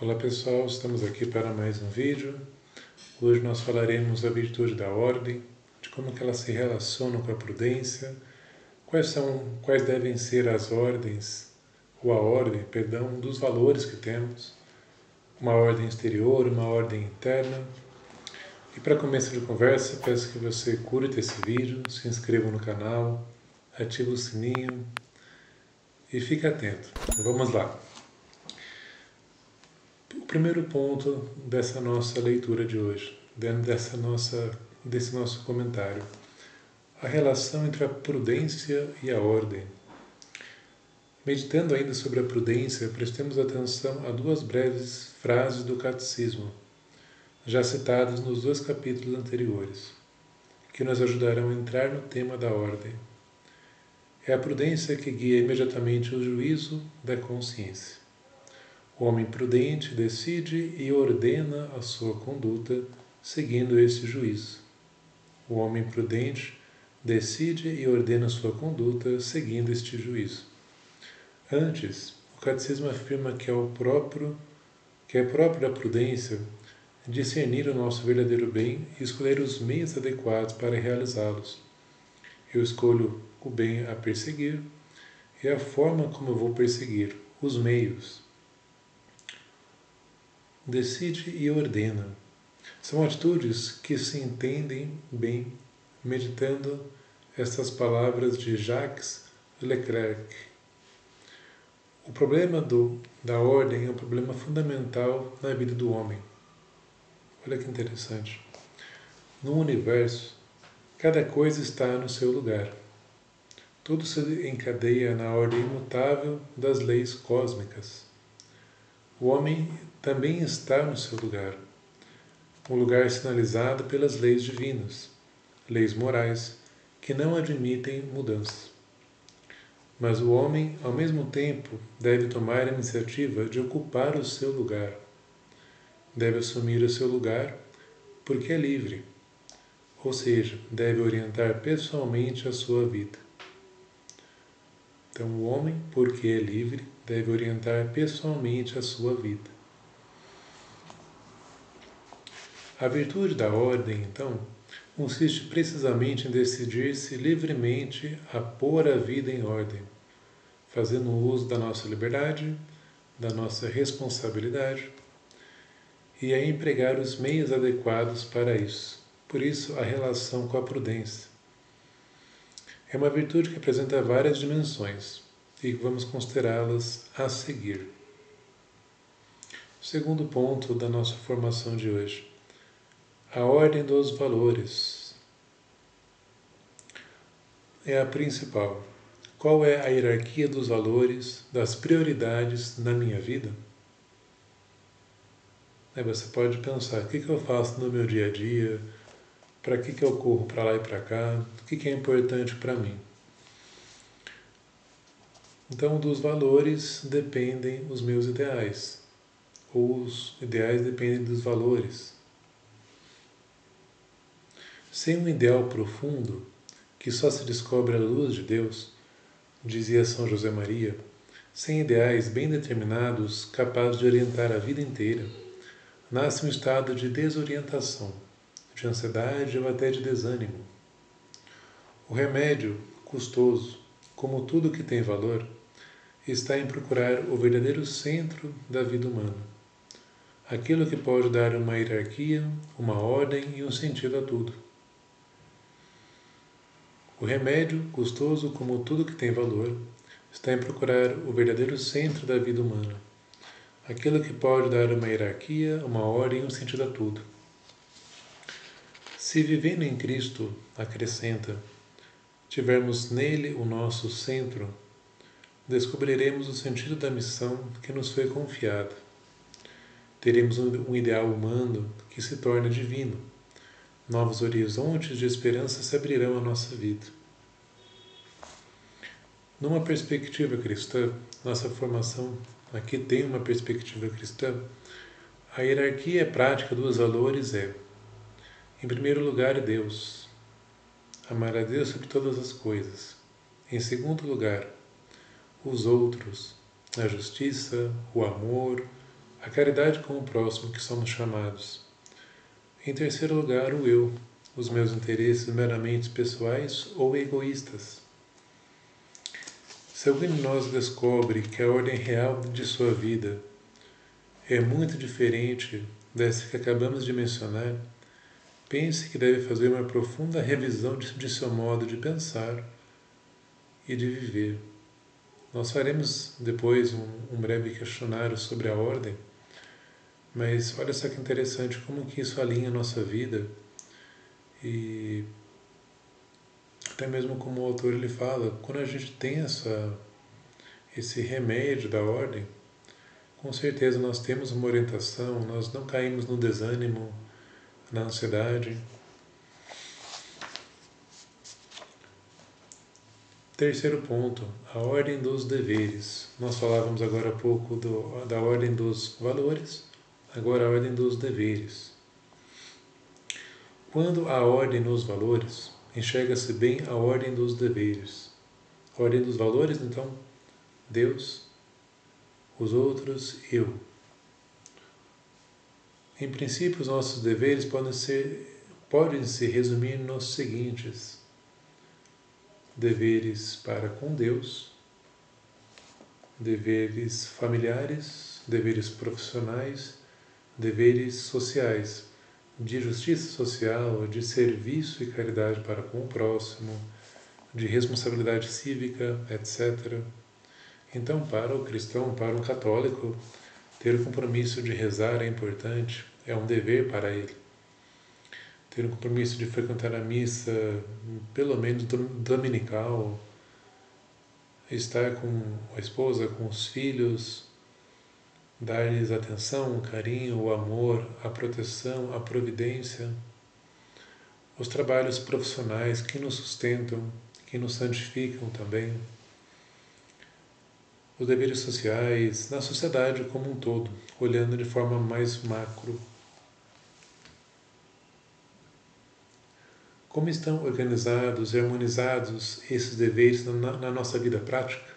Olá pessoal, estamos aqui para mais um vídeo. Hoje nós falaremos da virtude da ordem, de como que ela se relaciona com a prudência, quais devem ser as ordens, ou a ordem, perdão, dos valores que temos, uma ordem exterior, uma ordem interna. E para começo de conversa, peço que você curta esse vídeo, se inscreva no canal, ative o sininho e fique atento. Vamos lá. O primeiro ponto dessa nossa leitura de hoje, dentro desse nosso comentário, a relação entre a prudência e a ordem. Meditando ainda sobre a prudência, prestemos atenção a duas breves frases do Catecismo, já citadas nos 2 capítulos anteriores, que nos ajudarão a entrar no tema da ordem. É a prudência que guia imediatamente o juízo da consciência. O homem prudente decide e ordena a sua conduta seguindo esse juízo. O homem prudente decide e ordena a sua conduta seguindo este juízo. Antes, o Catecismo afirma que é próprio da prudência discernir o nosso verdadeiro bem e escolher os meios adequados para realizá-los. Eu escolho o bem a perseguir e a forma como eu vou perseguir, os meios. Decide e ordena. São atitudes que se entendem bem meditando estas palavras de Jacques Leclerc. O problema da ordem é um problema fundamental na vida do homem. Olha que interessante. No universo, cada coisa está no seu lugar. Tudo se encadeia na ordem imutável das leis cósmicas. O homem também está no seu lugar, um lugar sinalizado pelas leis divinas, leis morais, que não admitem mudança. Mas o homem, ao mesmo tempo, deve tomar a iniciativa de ocupar o seu lugar. Deve assumir o seu lugar porque é livre, ou seja, deve orientar pessoalmente a sua vida. Então, o homem, porque é livre, deve orientar pessoalmente a sua vida. A virtude da ordem, então, consiste precisamente em decidir-se livremente a pôr a vida em ordem, fazendo uso da nossa liberdade, da nossa responsabilidade e a empregar os meios adequados para isso. Por isso, a relação com a prudência. É uma virtude que apresenta várias dimensões e vamos considerá-las a seguir. Segundo ponto da nossa formação de hoje. A ordem dos valores é a principal. Qual é a hierarquia dos valores, das prioridades na minha vida? Você pode pensar, o que eu faço no meu dia a dia? Para que eu corro para lá e para cá? O que é importante para mim? Então, dos valores dependem os meus ideais, ou os ideais dependem dos valores. Sem um ideal profundo, que só se descobre à luz de Deus, dizia São José Maria, sem ideais bem determinados, capazes de orientar a vida inteira, nasce um estado de desorientação, de ansiedade ou até de desânimo. O remédio, custoso, como tudo que tem valor, está em procurar o verdadeiro centro da vida humana, aquilo que pode dar uma hierarquia, uma ordem e um sentido a tudo. O remédio, custoso como tudo que tem valor, está em procurar o verdadeiro centro da vida humana, aquilo que pode dar uma hierarquia, uma ordem e um sentido a tudo. Se vivendo em Cristo, acrescenta, tivermos nele o nosso centro, descobriremos o sentido da missão que nos foi confiada. Teremos um ideal humano que se torna divino. Novos horizontes de esperança se abrirão à nossa vida. Numa perspectiva cristã, nossa formação aqui tem uma perspectiva cristã, a hierarquia prática dos valores é, em primeiro lugar, Deus. Amar a Deus sobre todas as coisas. Em segundo lugar, os outros, a justiça, o amor, a caridade com o próximo que somos chamados. Em terceiro lugar, o eu, os meus interesses meramente pessoais ou egoístas. Se alguém de nós descobre que a ordem real de sua vida é muito diferente dessa que acabamos de mencionar, pense que deve fazer uma profunda revisão de seu modo de pensar e de viver. Nós faremos depois um breve questionário sobre a ordem, mas olha só que interessante como que isso alinha a nossa vida e até mesmo como o autor ele fala, quando a gente tem esse remédio da ordem, com certeza nós temos uma orientação, nós não caímos no desânimo, na ansiedade. Terceiro ponto, a ordem dos deveres. Nós falávamos agora há pouco da ordem dos valores, agora a ordem dos deveres. Quando a ordem nos valores, enxerga-se bem a ordem dos deveres. A ordem dos valores, então, Deus, os outros, eu. Em princípio, os nossos deveres podem se resumir nos seguintes: deveres para com Deus, deveres familiares, deveres profissionais, deveres sociais, de justiça social, de serviço e caridade para com o próximo, de responsabilidade cívica, etc. Então, para o cristão, para o católico, ter o compromisso de rezar é importante, é um dever para ele. Ter o compromisso de frequentar a missa, pelo menos dominical, estar com a esposa, com os filhos, dar-lhes atenção, o carinho, o amor, a proteção, a providência, os trabalhos profissionais que nos sustentam, que nos santificam também, os deveres sociais, na sociedade como um todo, olhando de forma mais macro. Como estão organizados e harmonizados esses deveres na nossa vida prática?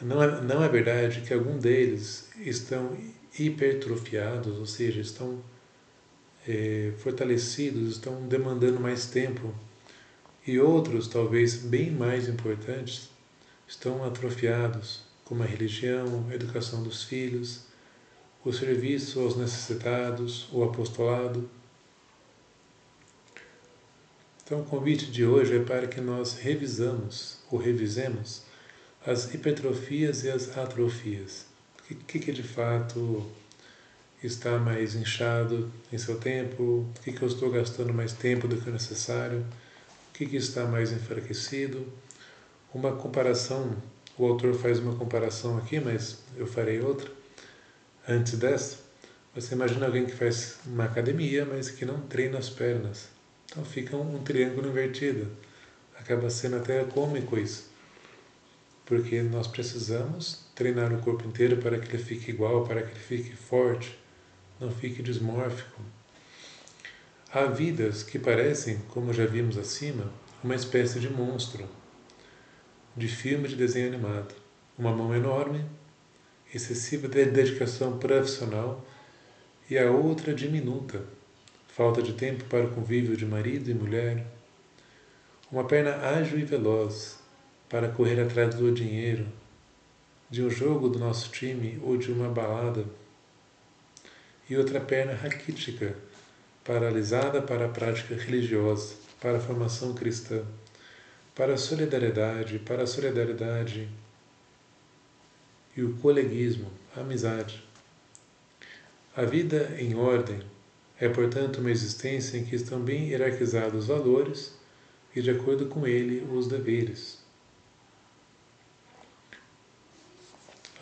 Não é verdade que algum deles estão hipertrofiados, ou seja, estão fortalecidos, estão demandando mais tempo, e outros, talvez bem mais importantes, estão atrofiados, como a religião, a educação dos filhos, o serviço aos necessitados, o apostolado. Então o convite de hoje é para que nós revisemos as hipertrofias e as atrofias. O que de fato está mais inchado em seu tempo? O que eu estou gastando mais tempo do que o necessário? O que está mais enfraquecido? Uma comparação, o autor faz uma comparação aqui, mas eu farei outra. Antes dessa, você imagina alguém que faz uma academia, mas que não treina as pernas. Então fica um triângulo invertido. Acaba sendo até cômico isso. Porque nós precisamos treinar o corpo inteiro para que ele fique igual, para que ele fique forte, não fique dismórfico. Há vidas que parecem, como já vimos acima, uma espécie de monstro, de filme de desenho animado. Uma mão enorme, excessiva dedicação profissional, e a outra diminuta, falta de tempo para o convívio de marido e mulher, uma perna ágil e veloz para correr atrás do dinheiro, de um jogo do nosso time ou de uma balada, e outra perna raquítica, paralisada para a prática religiosa, para a formação cristã, para a solidariedade e o coleguismo, a amizade. A vida em ordem é, portanto, uma existência em que estão bem hierarquizados os valores e, de acordo com ele, os deveres.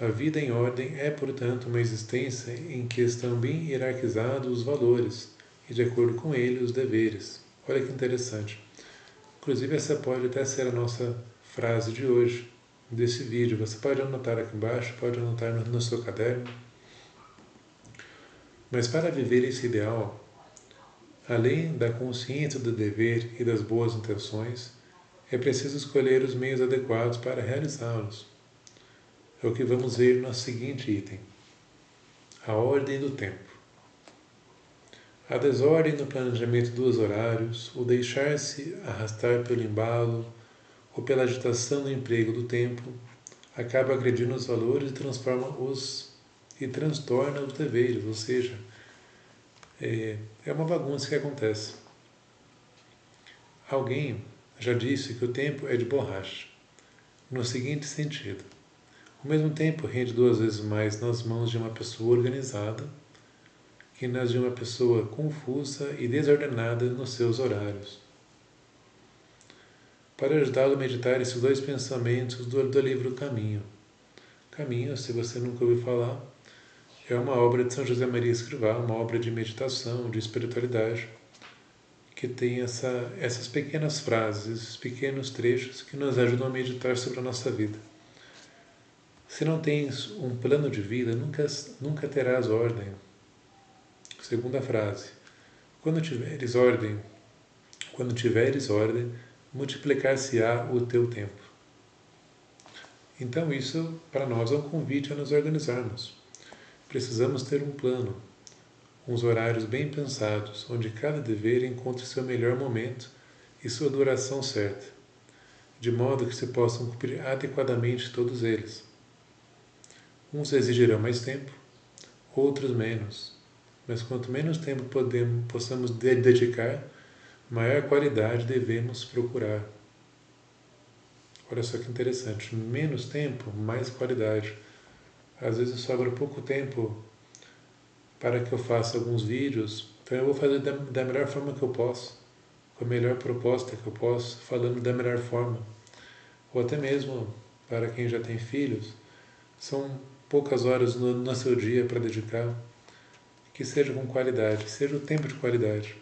A vida em ordem é, portanto, uma existência em que estão bem hierarquizados os valores e, de acordo com ele, os deveres. Olha que interessante. Inclusive, essa pode até ser a nossa frase de hoje, desse vídeo. Você pode anotar aqui embaixo, pode anotar no seu caderno. Mas para viver esse ideal, além da consciência do dever e das boas intenções, é preciso escolher os meios adequados para realizá-los. É o que vamos ver no seguinte item. A ordem do tempo. A desordem no planejamento dos horários, o deixar-se arrastar pelo embalo ou pela agitação do emprego do tempo, acaba agredindo os valores e transtorna os deveres, ou seja, é uma bagunça que acontece. Alguém já disse que o tempo é de borracha, no seguinte sentido: o mesmo tempo rende 2 vezes mais nas mãos de uma pessoa organizada que nas de uma pessoa confusa e desordenada nos seus horários. Para ajudá-lo a meditar esses 2 pensamentos do livro Caminho. Caminho, se você nunca ouviu falar, é uma obra de São José Maria Escrivá, uma obra de meditação, de espiritualidade, que tem essas pequenas frases, esses pequenos trechos que nos ajudam a meditar sobre a nossa vida. Se não tens um plano de vida, nunca terás ordem. Segunda frase: quando tiveres ordem, multiplicar-se-á o teu tempo. Então isso, para nós, é um convite a nos organizarmos. Precisamos ter um plano, uns horários bem pensados, onde cada dever encontre seu melhor momento e sua duração certa, de modo que se possam cumprir adequadamente todos eles. Uns exigirão mais tempo, outros menos, mas quanto menos tempo possamos dedicar, maior qualidade devemos procurar. Olha só que interessante, menos tempo, mais qualidade. Às vezes sobra pouco tempo para que eu faça alguns vídeos, então eu vou fazer da melhor forma que eu posso, com a melhor proposta que eu posso, falando da melhor forma. Ou até mesmo, para quem já tem filhos, são poucas horas no seu dia para dedicar, que seja com qualidade, seja o tempo de qualidade.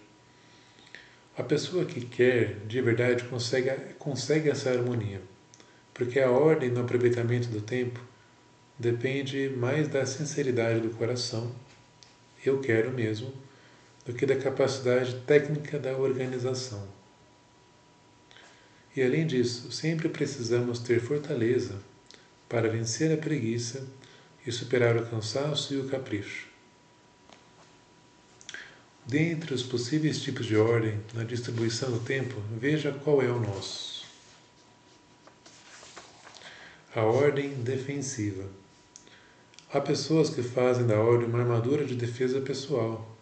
A pessoa que quer, de verdade, consegue essa harmonia, porque a ordem no aproveitamento do tempo depende mais da sinceridade do coração, eu quero mesmo, do que da capacidade técnica da organização. E além disso, sempre precisamos ter fortaleza para vencer a preguiça e superar o cansaço e o capricho. Dentre os possíveis tipos de ordem na distribuição do tempo, veja qual é o nosso. A ordem defensiva. Há pessoas que fazem da ordem uma armadura de defesa pessoal.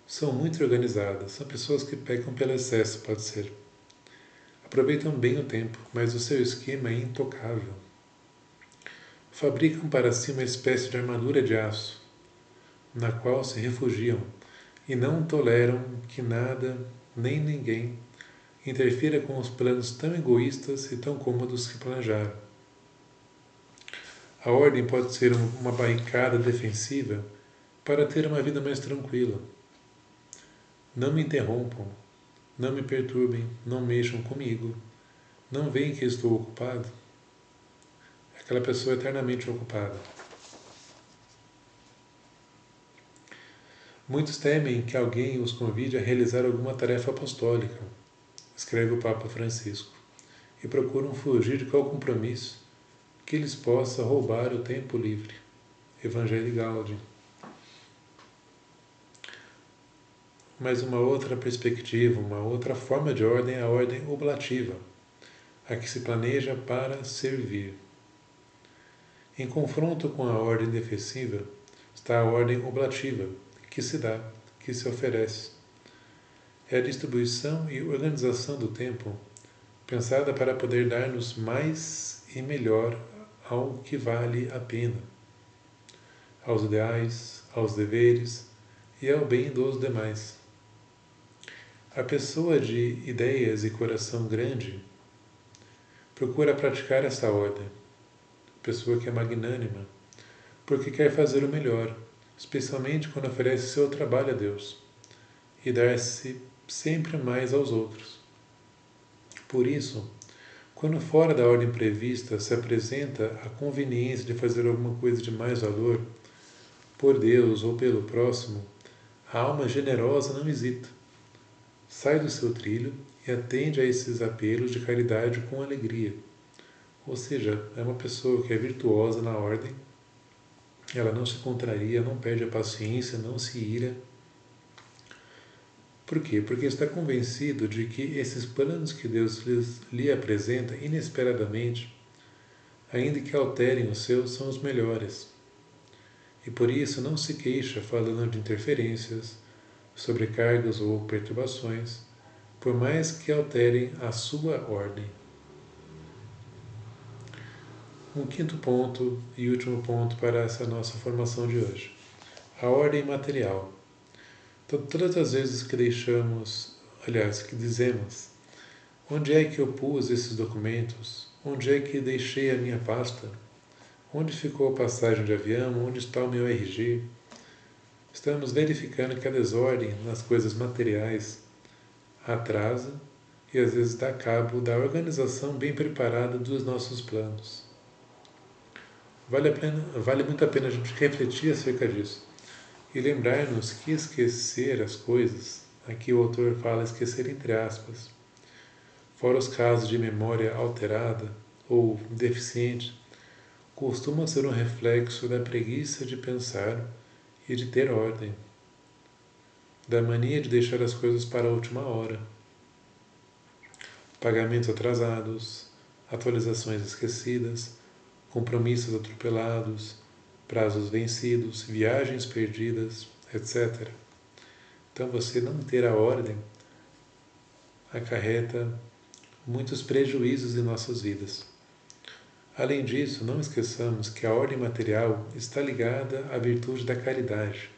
São muito organizadas, são pessoas que pecam pelo excesso, pode ser. Aproveitam bem o tempo, mas o seu esquema é intocável. Fabricam para si uma espécie de armadura de aço, na qual se refugiam, e não toleram que nada, nem ninguém, interfira com os planos tão egoístas e tão cômodos que planejaram. A ordem pode ser uma barricada defensiva para ter uma vida mais tranquila. Não me interrompam, não me perturbem, não mexam comigo, não veem que estou ocupado. Aquela pessoa eternamente ocupada. Muitos temem que alguém os convide a realizar alguma tarefa apostólica, escreve o Papa Francisco, e procuram fugir de qualquer compromisso que lhes possa roubar o tempo livre. Evangelii Gaudium. Mas uma outra perspectiva, uma outra forma de ordem é a ordem oblativa, a que se planeja para servir. Em confronto com a ordem defensiva está a ordem oblativa, que se dá, que se oferece. É a distribuição e organização do tempo pensada para poder dar-nos mais e melhor ao que vale a pena, aos ideais, aos deveres e ao bem dos demais. A pessoa de ideias e coração grande procura praticar essa ordem, pessoa que é magnânima, porque quer fazer o melhor, especialmente quando oferece seu trabalho a Deus, e dar-se sempre mais aos outros. Por isso, quando fora da ordem prevista se apresenta a conveniência de fazer alguma coisa de mais valor, por Deus ou pelo próximo, a alma generosa não hesita. Sai do seu trilho e atende a esses apelos de caridade com alegria. Ou seja, é uma pessoa que é virtuosa na ordem, ela não se contraria, não perde a paciência, não se ira. Por quê? Porque está convencido de que esses planos que Deus lhe apresenta inesperadamente, ainda que alterem os seus, são os melhores. E por isso não se queixa falando de interferências, sobrecargas ou perturbações, por mais que alterem a sua ordem. Um quinto ponto e último ponto para essa nossa formação de hoje. A ordem material. Então, todas as vezes que que dizemos, onde é que eu pus esses documentos? Onde é que deixei a minha pasta? Onde ficou a passagem de avião? Onde está o meu RG? Estamos verificando que a desordem nas coisas materiais atrasa e às vezes dá cabo da organização bem preparada dos nossos planos. Vale muito a pena a gente refletir acerca disso e lembrar-nos que esquecer as coisas, aqui o autor fala esquecer entre aspas, fora os casos de memória alterada ou deficiente, costuma ser um reflexo da preguiça de pensar e de ter ordem, da mania de deixar as coisas para a última hora. Pagamentos atrasados, atualizações esquecidas, compromissos atropelados, prazos vencidos, viagens perdidas, etc. Então, você não ter a ordem acarreta muitos prejuízos em nossas vidas. Além disso, não esqueçamos que a ordem material está ligada à virtude da caridade,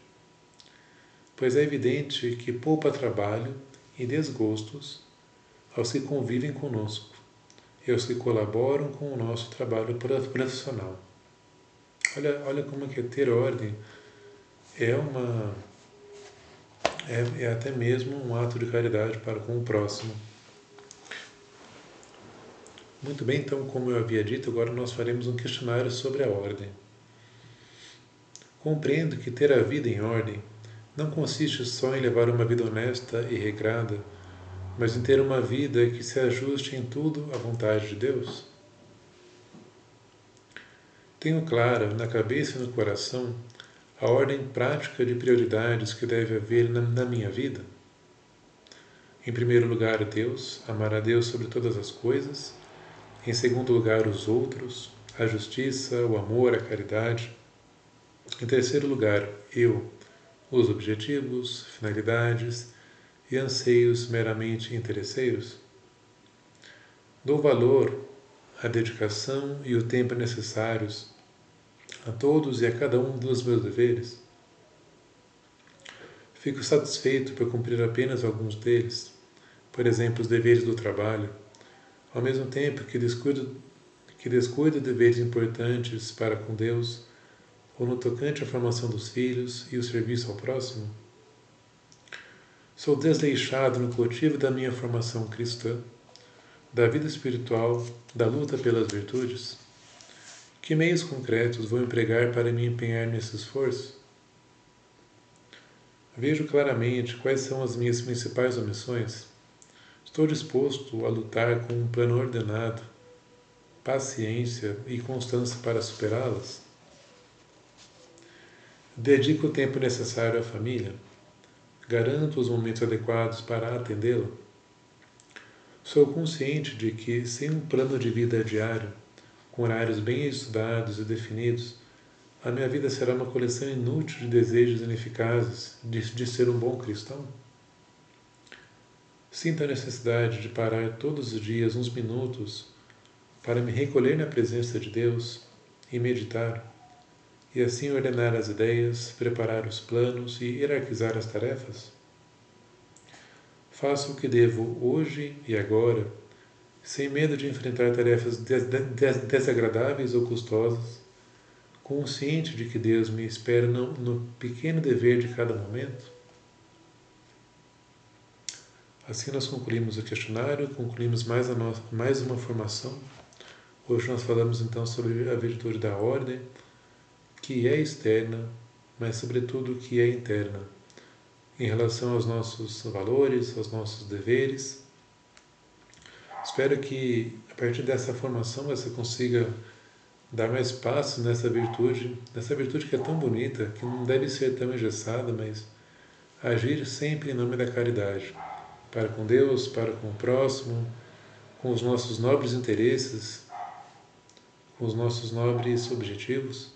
pois é evidente que poupa trabalho e desgostos aos que convivem conosco e aos que colaboram com o nosso trabalho profissional. Olha como que ter ordem é até mesmo um ato de caridade para com o próximo. Muito bem, então, como eu havia dito, agora nós faremos um questionário sobre a ordem. Compreendo que ter a vida em ordem não consiste só em levar uma vida honesta e regrada, mas em ter uma vida que se ajuste em tudo à vontade de Deus? Tenho clara, na cabeça e no coração, a ordem prática de prioridades que deve haver na minha vida? Em primeiro lugar, Deus, amar a Deus sobre todas as coisas. Em segundo lugar, os outros, a justiça, o amor, a caridade. Em terceiro lugar, eu, os objetivos, finalidades e anseios meramente interesseiros. Dou valor à dedicação e o tempo necessários a todos e a cada um dos meus deveres. Fico satisfeito por cumprir apenas alguns deles, por exemplo, os deveres do trabalho, ao mesmo tempo que descuido deveres importantes para com Deus, ou no tocante à formação dos filhos e o serviço ao próximo? Sou desleixado no cultivo da minha formação cristã, da vida espiritual, da luta pelas virtudes? Que meios concretos vou empregar para me empenhar nesse esforço? Vejo claramente quais são as minhas principais omissões. Estou disposto a lutar com um plano ordenado, paciência e constância para superá-las? Dedico o tempo necessário à família? Garanto os momentos adequados para atendê-la? Sou consciente de que, sem um plano de vida diário, com horários bem estudados e definidos, a minha vida será uma coleção inútil de desejos ineficazes de ser um bom cristão? Sinto a necessidade de parar todos os dias uns minutos para me recolher na presença de Deus e meditar, e assim ordenar as ideias, preparar os planos e hierarquizar as tarefas? Faço o que devo hoje e agora, sem medo de enfrentar tarefas desagradáveis ou custosas, consciente de que Deus me espera no pequeno dever de cada momento? Assim nós concluímos o questionário, concluímos mais uma formação. Hoje nós falamos então sobre a virtude da ordem, que é externa, mas sobretudo que é interna, em relação aos nossos valores, aos nossos deveres. Espero que a partir dessa formação você consiga dar mais passos nessa virtude que é tão bonita, que não deve ser tão engessada, mas agir sempre em nome da caridade, para com Deus, para com o próximo, com os nossos nobres interesses, com os nossos nobres objetivos.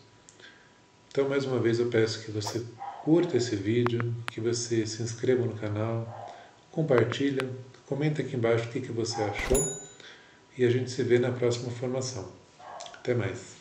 Então, mais uma vez, eu peço que você curta esse vídeo, que você se inscreva no canal, compartilha, comenta aqui embaixo o que você achou e a gente se vê na próxima formação. Até mais!